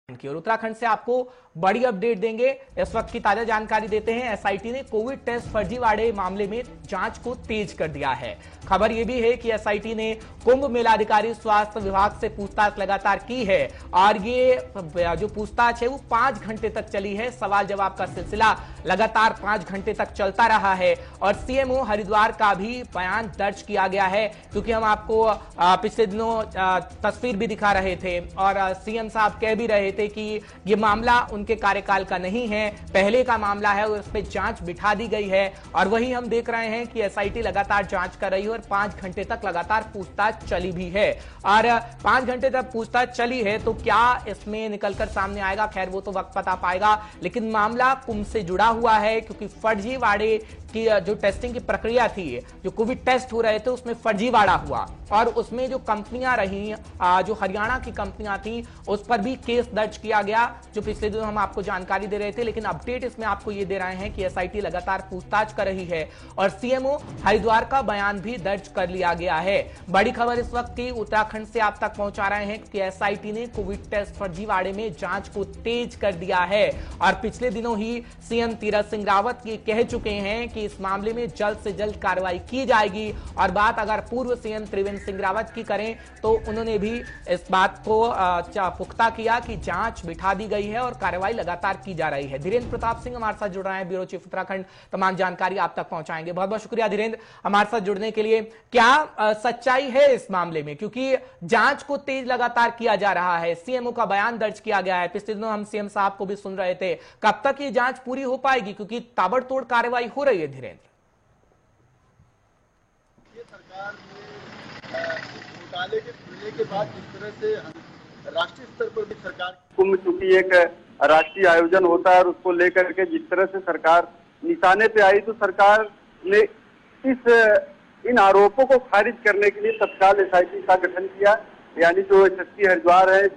की और उत्तराखंड से आपको बड़ी अपडेट देंगे। इस वक्त की ताजा जानकारी देते हैं। एसआईटी ने कोविड टेस्ट फर्जीवाड़े मामले में जांच को तेज कर दिया है। खबर यह भी है कि एसआईटी ने कुंभ मेलाधिकारी स्वास्थ्य विभाग से पूछताछ लगातार की है और ये जो पूछताछ है वो 5 घंटे तक चली है। सवाल जवाब का सिलसिला लगातार 5 घंटे तक चलता रहा है और सीएमओ हरिद्वार का भी बयान दर्ज किया गया है, क्योंकि हम आपको पिछले दिनों तस्वीर भी दिखा रहे थे और सीएम साहब कह भी रहे थे कि ये मामला उनके कार्यकाल का नहीं है, पहले का मामला है और उस पर जांच बिठा दी गई है। और वही हम देख रहे हैं कि एसआईटी लगातार जांच कर रही है और 5 घंटे तक लगातार पूछताछ चली भी है। और 5 घंटे तक पूछताछ चली है तो क्या इसमें निकलकर सामने आएगा, खैर वो तो वक्त पता पाएगा, लेकिन मामला कुंभ से जुड़ा हुआ है, क्योंकि फर्जीवाड़े की जो टेस्टिंग की प्रक्रिया थी, जो कोविड टेस्ट हो रहे थे उसमें फर्जीवाड़ा हुआ और उसमें जो कंपनियां रही, जो हरियाणा की कंपनियां थी, उस पर भी केस दर्ज किया गया, जो पिछले दिनों हम आपको जानकारी दे रहे थे। लेकिन अपडेट इसमें आपको ये दे रहे हैं कि एसआईटी लगातार पूछताछ कर रही है और सीएमओ हरिद्वार का बयान भी दर्ज कर लिया गया है। बड़ी खबर इस वक्त की उत्तराखंड से आप तक पहुंचा रहे हैं कि एसआईटी ने कोविड टेस्ट फर्जीवाड़े में जांच को तेज कर दिया है और पिछले दिनों ही सीएम तीरथ सिंह रावत ये कह चुके हैं कि इस मामले में जल्द से जल्द कार्रवाई की जाएगी। और बात अगर पूर्व सीएम त्रिवेंद्र सिंह रावत की करें तो उन्होंने भी इस बात को पुख्ता किया कि जांच बिठा दी गई है और कार्रवाई लगातार की जा रही है। धीरेन्द्र प्रताप सिंह हमारे साथ जुड़ रहे हैं, ब्यूरो चीफ उत्तराखंड, तमाम जानकारी आप तक पहुंचाएंगे। बहुत बहुत शुक्रिया धीरेन्द्र हमारे साथ जुड़ने के लिए। क्या सच्चाई है इस मामले में, क्योंकि जांच को तेज लगातार किया जा रहा है, सीएमओ का बयान दर्ज किया गया है, पिछले दिनों हम सीएम साहब को भी सुन रहे थे, कब तक ये जांच पूरी हो पाएगी, क्योंकि ताबड़तोड़ कार्रवाई हो रही है धीरेन्द्र? सरकार ने घोटाले के खुलने के बाद जिस तरह से राष्ट्रीय स्तर पर भी सरकार कुंभ, चूंकि एक राष्ट्रीय आयोजन होता है और उसको लेकर के जिस तरह से सरकार निशाने पे आई, तो सरकार ने इन आरोपों को खारिज करने के लिए तत्काल एसआईटी का गठन किया। यानी जो एसएसपी हरिद्वार है,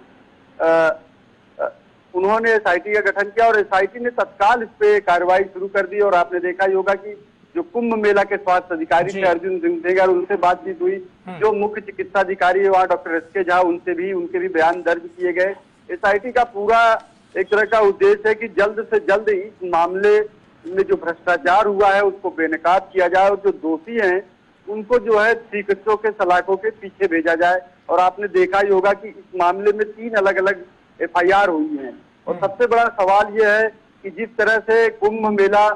उन्होंने एसआईटी का गठन किया और एसआईटी ने तत्काल इस पे कार्रवाई शुरू कर दी। और आपने देखा ही होगा कि जो कुंभ मेला के स्वास्थ्य अधिकारी थे अर्जुन सिंह, उनसे बातचीत हुई, जो मुख्य चिकित्सा अधिकारी है वहाँ डॉक्टर एस के झा, उनके भी बयान दर्ज किए गए। एसआईटी का पूरा एक तरह का उद्देश्य है कि जल्द से जल्द इस मामले में जो भ्रष्टाचार हुआ है उसको बेनकाब किया जाए और जो दोषी हैं उनको जो है चिकित्सकों के सलाखों के पीछे भेजा जाए। और आपने देखा ही होगा कि इस मामले में 3 अलग अलग एफआईआर हुई हैं। और सबसे बड़ा सवाल यह है कि जिस तरह से कुंभ मेला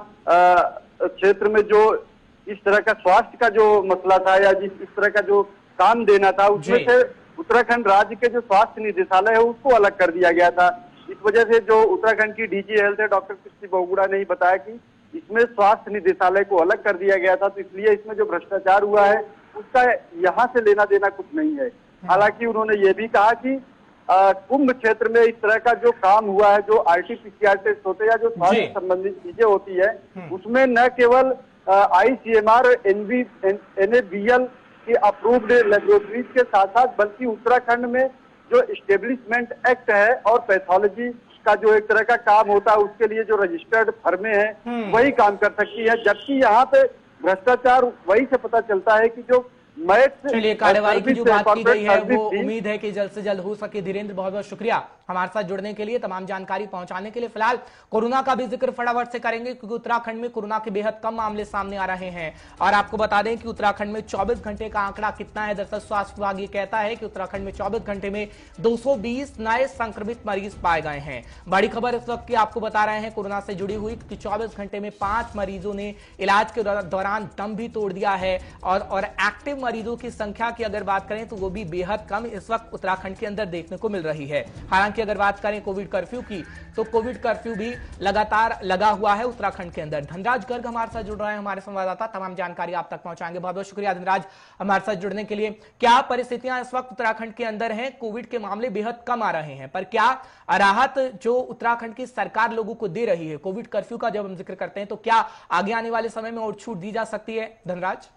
क्षेत्र में जो इस तरह का स्वास्थ्य का जो मसला था या इस तरह का जो काम देना था, उसमें से उत्तराखंड राज्य के जो स्वास्थ्य निदेशालय है उसको अलग कर दिया गया था। इस वजह से जो उत्तराखंड की डीजी हेल्थ है डॉक्टर कृष्टि बहुगुणा ने बताया कि इसमें स्वास्थ्य निदेशालय को अलग कर दिया गया था, तो इसलिए इसमें जो भ्रष्टाचार हुआ है उसका यहाँ से लेना देना कुछ नहीं है। हालांकि उन्होंने ये भी कहा कि कुंभ क्षेत्र में इस तरह का जो काम हुआ है, जो आरटीपीसीआर टेस्ट होते हैं या जो स्वास्थ्य संबंधित चीजें होती है, उसमें न केवल आईसीएमआर एनएबीएल की अप्रूव्ड लेबोरेटरीज के साथ साथ बल्कि उत्तराखंड में जो एस्टेब्लिशमेंट एक्ट है और पैथोलॉजी का जो एक तरह का काम होता है उसके लिए जो रजिस्टर्ड फर्में हैं वही काम कर सकती है। जबकि यहाँ पे भ्रष्टाचार वही से पता चलता है कि जो चलिए कार्रवाई की जो बात की गई है वो उम्मीद है कि जल्द से जल्द हो सके। धीरेन्द्र बहुत बहुत शुक्रिया हमारे साथ जुड़ने के लिए, तमाम जानकारी पहुंचाने के लिए। फिलहाल कोरोना का भी जिक्र फटाफट से करेंगे, क्योंकि उत्तराखंड में कोरोना के बेहद कम मामले सामने आ रहे हैं और आपको बता दें कि उत्तराखंड में 24 घंटे का आंकड़ा कितना है। दरअसल स्वास्थ्य विभाग ये कहता है कि उत्तराखंड में 24 घंटे में 220 नए संक्रमित मरीज पाए गए हैं। बड़ी खबर इस वक्त की आपको बता रहे हैं कोरोना से जुड़ी हुई, क्योंकि 24 घंटे में 5 मरीजों ने इलाज के दौरान दम भी तोड़ दिया है और एक्टिव मरीजों की संख्या की अगर बात करें तो वो भी बेहद कम इस वक्त उत्तराखंड के अंदर देखने को मिल रही है। हालांकि अगर बात करें कोविड कर्फ्यू की, तो कोविड कर्फ्यू भी लगातार लगा हुआ है उत्तराखंड के अंदर। धनराज गर्ग हमारे साथ जुड़ रहे हैं, हमारे संवाददाता, तमाम जानकारी आप तक पहुंचाएंगे। बहुत बहुत शुक्रिया धनराज हमारे साथ जुड़ने के लिए। क्या परिस्थितियां इस वक्त उत्तराखंड के अंदर हैं? कोविड के मामले बेहद कम आ रहे हैं, पर क्या राहत जो उत्तराखंड की सरकार लोगों को दे रही है कोविड कर्फ्यू का जब हम जिक्र करते हैं, तो क्या आगे आने वाले समय में और छूट दी जा सकती है धनराज?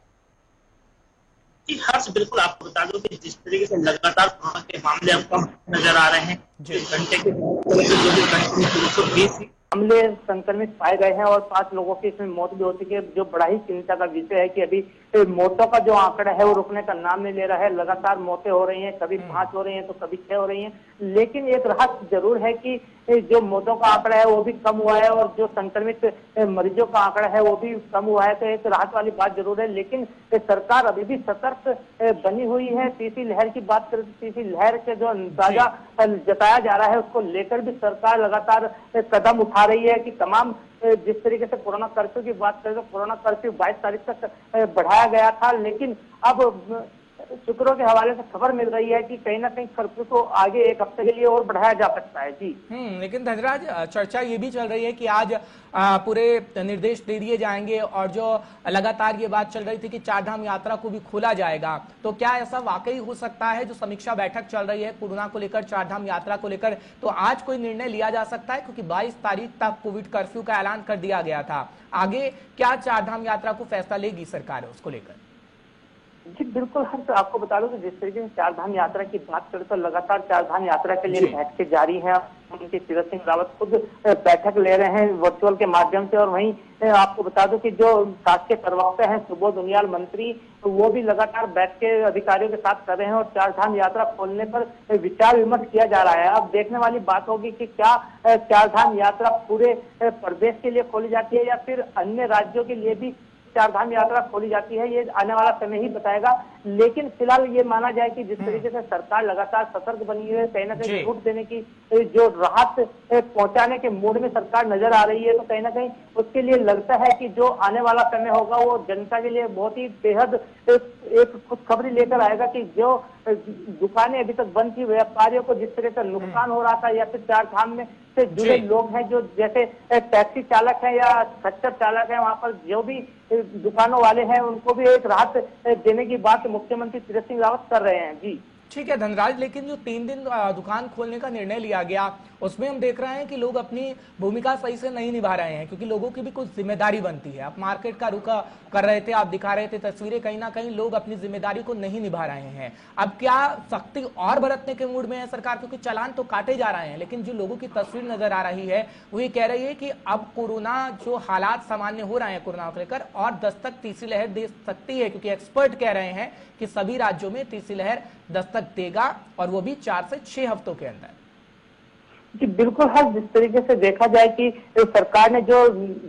जी हर्ष, बिल्कुल आपको बता दूं कि जिस तरीके से लगातार कोरोना के मामले अब कम नजर आ रहे हैं, घंटे के 220 मामले संक्रमित पाए गए हैं और 5 लोगों की इसमें मौत भी हो चुकी है। जो बड़ा ही चिंता का विषय है कि अभी मौतों का जो आंकड़ा है वो रुकने का नाम नहीं ले रहा है। लगातार मौतें हो रही हैं, कभी 5 हो रही हैं तो कभी 6 हो रही हैं। लेकिन एक राहत जरूर है कि जो मौतों का आंकड़ा है वो भी कम हुआ है और जो संक्रमित मरीजों का आंकड़ा है वो भी कम हुआ है। तो एक राहत वाली बात जरूर है, लेकिन सरकार अभी भी सतर्क बनी हुई है। तीसरी लहर की बात करें तो तीसरी लहर के जो अंदाजा जताया जा रहा है उसको लेकर भी सरकार लगातार कदम उठा रही है कि तमाम जिस तरीके से कोरोना कर्फ्यू की बात करें तो कोरोना कर्फ्यू 22 तारीख तक बढ़ाया गया था, लेकिन अब सूत्रों के हवाले से खबर मिल रही है कि कहीं ना कहीं कर्फ्यू को आगे एक हफ्ते के लिए और बढ़ाया जा सकता है। जी लेकिन धनराज, चर्चा ये भी चल रही है कि आज पूरे निर्देश दे दिए जाएंगे और जो लगातार ये बात चल रही थी कि चारधाम यात्रा को भी खोला जाएगा, तो क्या ऐसा वाकई हो सकता है? जो समीक्षा बैठक चल रही है कोरोना को लेकर, चारधाम यात्रा को लेकर, तो आज कोई निर्णय लिया जा सकता है? क्योंकि 22 तारीख तक कोविड कर्फ्यू का ऐलान कर दिया गया था। आगे क्या चारधाम यात्रा को फैसला लेगी सरकार उसको लेकर? जी बिल्कुल हर्ष, आपको बता दूं कि जिस तरीके से चारधाम यात्रा की बात करें तो लगातार चारधाम यात्रा के लिए बैठकें जारी हैं। उनके तीरथ सिंह रावत खुद बैठक ले रहे हैं वर्चुअल के माध्यम से। और वहीं आपको बता दूं कि जो शासकीय प्रवक्ता हैं सुबोध उनियाल मंत्री, वो भी लगातार बैठ के अधिकारियों के साथ कर रहे हैं और चारधाम यात्रा खोलने पर विचार विमर्श किया जा रहा है। अब देखने वाली बात होगी कि क्या चारधाम यात्रा पूरे प्रदेश के लिए खोली जाती है या फिर अन्य राज्यों के लिए भी चारधाम यात्रा खोली जाती है, ये आने वाला समय ही बताएगा। लेकिन फिलहाल ये माना जाए कि जिस तरीके से सरकार लगातार सतर्क बनी है, कहीं ना कहीं छूट देने की जो राहत पहुंचाने के मूड में सरकार नजर आ रही है, तो कहीं ना कहीं उसके लिए लगता है कि जो आने वाला समय होगा वो जनता के लिए बहुत ही बेहद एक खुशखबरी लेकर आएगा कि जो दुकानें अभी तक बंद थी, व्यापारियों को जिस तरह का नुकसान हो रहा था या फिर चारधाम में से जुड़े लोग हैं जो जैसे टैक्सी चालक है या खच्चर चालक है, वहां पर जो भी दुकानों वाले हैं उनको भी एक राहत देने की बात मुख्यमंत्री तीरथ सिंह रावत कर रहे हैं। जी ठीक है धनराज, लेकिन जो 3 दिन दुकान खोलने का निर्णय लिया गया उसमें हम देख रहे हैं कि लोग अपनी भूमिका सही से नहीं निभा रहे हैं, क्योंकि लोगों की भी कुछ जिम्मेदारी बनती है। आप मार्केट का रुख कर रहे थे, आप दिखा रहे थे तस्वीरें, कहीं ना कहीं लोग अपनी जिम्मेदारी को नहीं निभा रहे हैं। अब क्या सख्ती और बरतने के मूड में है सरकार? क्योंकि चालान तो काटे जा रहे हैं, लेकिन जो लोगों की तस्वीर नजर आ रही है वो ये कह रही है कि अब कोरोना जो हालात सामान्य हो रहे हैं कोरोना को लेकर, और दस्तक तीसरी लहर दे सकती है, क्योंकि एक्सपर्ट कह रहे हैं कि सभी राज्यों में तीसरी लहर दस्तक देगा और वो भी 4 से 6 हफ्तों के अंदर। जी बिल्कुल हर जिस तरीके से देखा जाए कि सरकार ने जो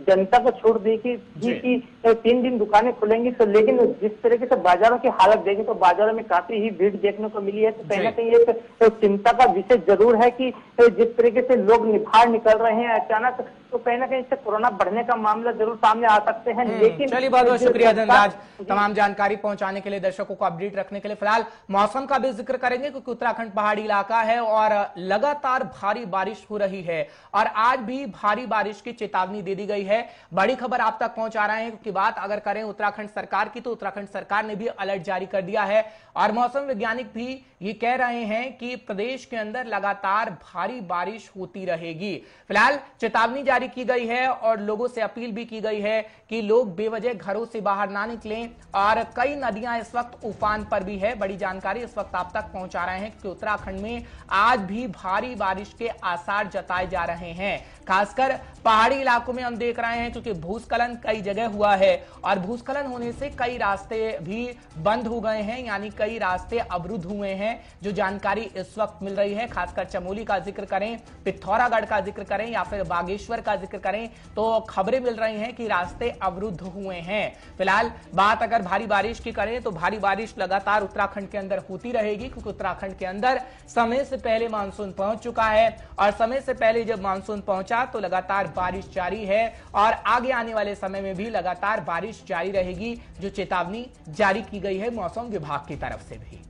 जनता को छूट दी कि 3 दिन दुकानें खुलेंगी, तो लेकिन जिस तरीके से बाजारों की हालत देखें तो बाजारों में काफी ही भीड़ देखने को मिली है। तो कहीं ना कहीं एक चिंता का विषय जरूर है कि जिस तरीके से लोग बाहर निकल रहे हैं अचानक, तो कहीं ना कहीं इससे कोरोना बढ़ने का मामला जरूर सामने आ सकते हैं। लेकिन चलिए, बहुत बहुत शुक्रिया धनराज तमाम जानकारी पहुंचाने के लिए, दर्शकों को अपडेट रखने के लिए। फिलहाल मौसम का भी जिक्र करेंगे क्योंकि उत्तराखंड पहाड़ी इलाका है और लगातार भारी बारिश हो रही है और आज भी भारी बारिश की चेतावनी दे दी गई है। बड़ी खबर आप तक पहुंचा रहे हैं, क्योंकि बात अगर करें उत्तराखंड सरकार की तो उत्तराखंड सरकार ने भी अलर्ट जारी कर दिया है और मौसम वैज्ञानिक भी ये कह रहे हैं कि प्रदेश के अंदर लगातार भारी बारिश होती रहेगी। फिलहाल चेतावनी जारी की गई है और लोगों से अपील भी की गई है कि लोग बेवजह घरों से बाहर ना निकलें और कई नदियां इस वक्त उफान पर भी है। बड़ी जानकारी इस वक्त आप तक पहुंचा रहे हैं कि उत्तराखंड में आज भी भारी बारिश के आसार जताए जा रहे हैं। खासकर पहाड़ी इलाकों में हम देख रहे हैं क्योंकि भूस्खलन कई जगह हुआ है और भूस्खलन होने से कई रास्ते भी बंद हो गए हैं, यानी कई रास्ते अवरुद्ध हुए हैं। जो जानकारी इस वक्त मिल रही है, खासकर चमोली का जिक्र करें, पिथौरागढ़ का जिक्र करें या फिर बागेश्वर का जिक्र करें, तो खबरें मिल रही हैं कि रास्ते अवरुद्ध हुए हैं। फिलहाल बात अगर भारी बारिश की करें तो भारी बारिश लगातार उत्तराखंड के अंदर होती रहेगी, क्योंकि उत्तराखंड के अंदर समय से पहले मानसून पहुंच चुका है और समय से पहले जब मानसून पहुंचा तो लगातार बारिश जारी है और आगे आने वाले समय में भी लगातार बारिश जारी रहेगी, जो चेतावनी जारी की गई है मौसम विभाग की तरफ से भी।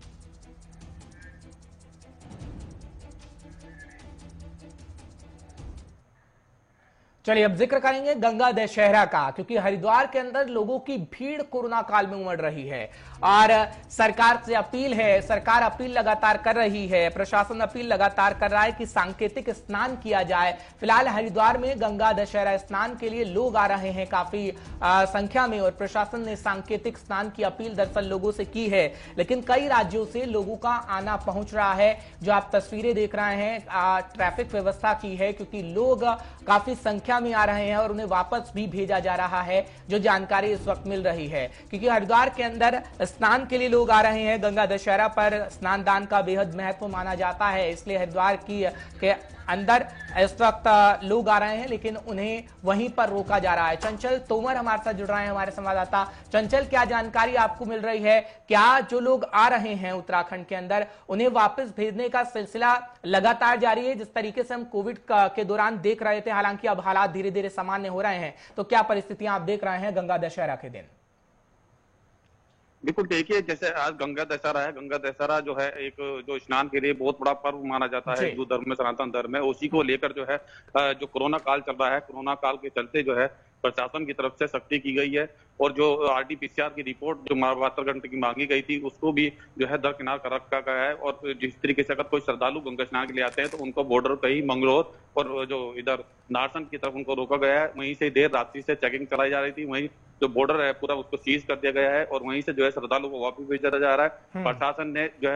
चलिए अब जिक्र करेंगे गंगा दशहरा का, क्योंकि हरिद्वार के अंदर लोगों की भीड़ कोरोना काल में उमड़ रही है और सरकार से अपील है, सरकार अपील लगातार कर रही है, प्रशासन अपील लगातार कर रहा है कि सांकेतिक स्नान किया जाए। फिलहाल हरिद्वार में गंगा दशहरा स्नान के लिए लोग आ रहे हैं काफी संख्या में और प्रशासन ने सांकेतिक स्नान की अपील दरअसल लोगों से की है, लेकिन कई राज्यों से लोगों का आना पहुंच रहा है। जो आप तस्वीरें देख रहे हैं ट्रैफिक व्यवस्था की है, क्योंकि लोग काफी संख्या संख्या में आ रहे हैं और उन्हें वापस भी भेजा जा रहा है, जो जानकारी इस वक्त मिल रही है। क्योंकि हरिद्वार के अंदर स्नान के लिए लोग आ रहे हैं, गंगा दशहरा पर स्नान दान का बेहद महत्व माना जाता है, इसलिए हरिद्वार के अंदर इस वक्त लोग आ रहे हैं, लेकिन उन्हें वहीं पर रोका जा रहा है। चंचल तोमर हमारे साथ जुड़ रहे हैं, हमारे संवाददाता। चंचल, क्या जानकारी आपको मिल रही है? क्या जो लोग आ रहे हैं उत्तराखंड के अंदर, उन्हें वापस भेजने का सिलसिला लगातार जारी है? जिस तरीके से हम कोविड के दौरान देख रहे थे, हालांकि अब हालात धीरे धीरे सामान्य हो रहे हैं, तो क्या परिस्थितियां आप देख रहे हैं गंगा दशहरा के दिन? बिल्कुल, देखिए जैसे आज गंगा दशहरा है। गंगा दशहरा जो है एक जो स्नान के लिए बहुत बड़ा पर्व माना जाता है हिंदू धर्म में, सनातन धर्म में। उसी को लेकर जो है जो कोरोना काल चल रहा है, कोरोना काल के चलते जो है प्रशासन की तरफ से सख्ती की गई है और जो RT-PCR की रिपोर्ट जो 72 घंटे की मांगी गई थी, उसको भी जो है दरकिनार कर रखा गया है। और जिस तरीके से अगर कोई श्रद्धालु गंगा स्नान के लिए आते हैं तो उनको बॉर्डर पे ही मंगलोर और जो इधर नारसन की तरफ उनको रोका गया है। वहीं से देर रात्रि से चेकिंग चलाई जा रही थी, वहीं जो बॉर्डर है पूरा उसको सीज कर दिया गया है और वहीं से जो है श्रद्धालु को वापस भेजा जा रहा है। प्रशासन ने जो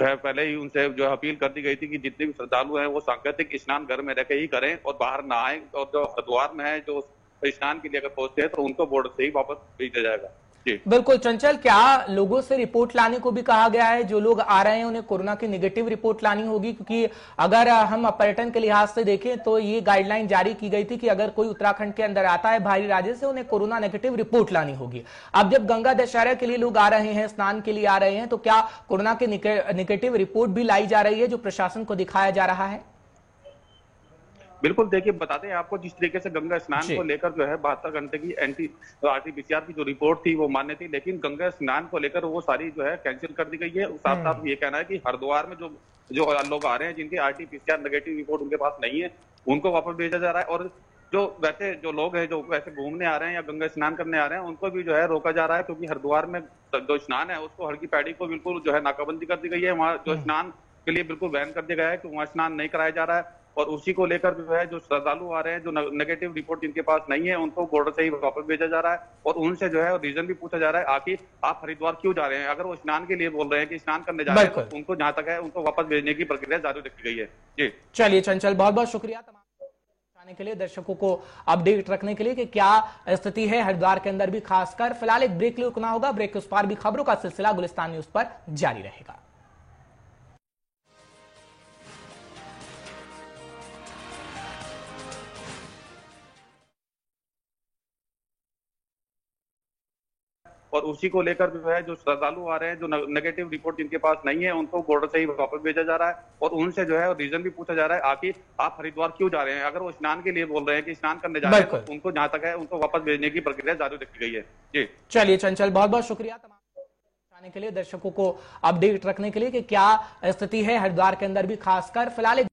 है पहले ही उनसे जो अपील कर दी गई थी कि जितने भी श्रद्धालु हैं वो सांकेतिक स्नान घर में रहकर ही करें और बाहर ना आए। और जो हरिद्वार में है जो स्नान के लिए अगर पहुंचते हैं तो उनको बॉर्डर से ही वापस भेजा जाएगा। बिल्कुल चंचल, क्या लोगों से रिपोर्ट लाने को भी कहा गया है? जो लोग आ रहे हैं उन्हें कोरोना की नेगेटिव रिपोर्ट लानी होगी, क्योंकि अगर हम पर्यटन के लिहाज से देखें तो ये गाइडलाइन जारी की गई थी कि अगर कोई उत्तराखंड के अंदर आता है बाहरी राज्य से, उन्हें कोरोना नेगेटिव रिपोर्ट लानी होगी। अब जब गंगा दशहरा के लिए लोग आ रहे हैं, स्नान के लिए आ रहे हैं, तो क्या कोरोना की नेगेटिव रिपोर्ट भी लाई जा रही है, जो प्रशासन को दिखाया जा रहा है? बिल्कुल, देखिए बताते हैं आपको, जिस तरीके से गंगा स्नान को लेकर जो है 72 घंटे की RT-PCR की जो रिपोर्ट थी वो मान्य थी, लेकिन गंगा स्नान को लेकर वो सारी जो है कैंसिल कर दी गई है। साथ साथ ये कहना है कि हरिद्वार में जो लोग आ रहे हैं जिनकी RT-PCR नेगेटिव रिपोर्ट उनके पास नहीं है, उनको वापस भेजा जा रहा है। और जो वैसे जो लोग हैं जो वैसे घूमने आ रहे हैं या गंगा स्नान करने आ रहे हैं, उनको भी जो है रोका जा रहा है, क्योंकि हरिद्वार में जो स्नान है उसको हल्की पैड़ी को बिल्कुल जो है नाकाबंदी कर दी गई है। वहाँ जो स्नान के लिए बिल्कुल बैन कर दिया गया है कि वहाँ स्नान नहीं कराया जा रहा है। और उसी को लेकर जो है जो श्रद्धालु आ रहे हैं जो नेगेटिव रिपोर्ट जिनके पास नहीं है, उनको बॉर्डर से ही वापस भेजा जा रहा है और उनसे जो है रीजन भी पूछा जा रहा है आखिर आप हरिद्वार क्यों जा रहे हैं। अगर वो स्नान के लिए बोल रहे हैं कि स्नान करने जा रहे हैं तो उनको जहां तक है उनको वापस भेजने की प्रक्रिया जारी रखी गई है। जी चलिए चंचल, बहुत बहुत शुक्रिया तमाम के लिए, दर्शकों को अपडेट रखने के लिए कि क्या स्थिति है हरिद्वार के अंदर भी। खासकर फिलहाल एक ब्रेक लिए रुकना होगा, ब्रेक के उस पार भी खबरों का सिलसिला गुलिस्तान न्यूज पर जारी रहेगा। और उसी को लेकर जो है जो श्रद्धालु आ रहे हैं जो नेगेटिव रिपोर्ट जिनके पास नहीं है, उनको बॉर्डर से ही वापस भेजा जा रहा है और उनसे जो है रीजन भी पूछा जा रहा है आखिर आप हरिद्वार क्यों जा रहे हैं। अगर वो स्नान के लिए बोल रहे हैं कि स्नान करने जा रहे हैं तो उनको जहां तक है उनको वापस भेजने की प्रक्रिया जारी रखी गई है। जी चलिए चंचल, बहुत बहुत शुक्रिया तमाम के लिए, दर्शकों को अपडेट रखने के लिए कि क्या स्थिति है हरिद्वार के अंदर भी। खासकर फिलहाल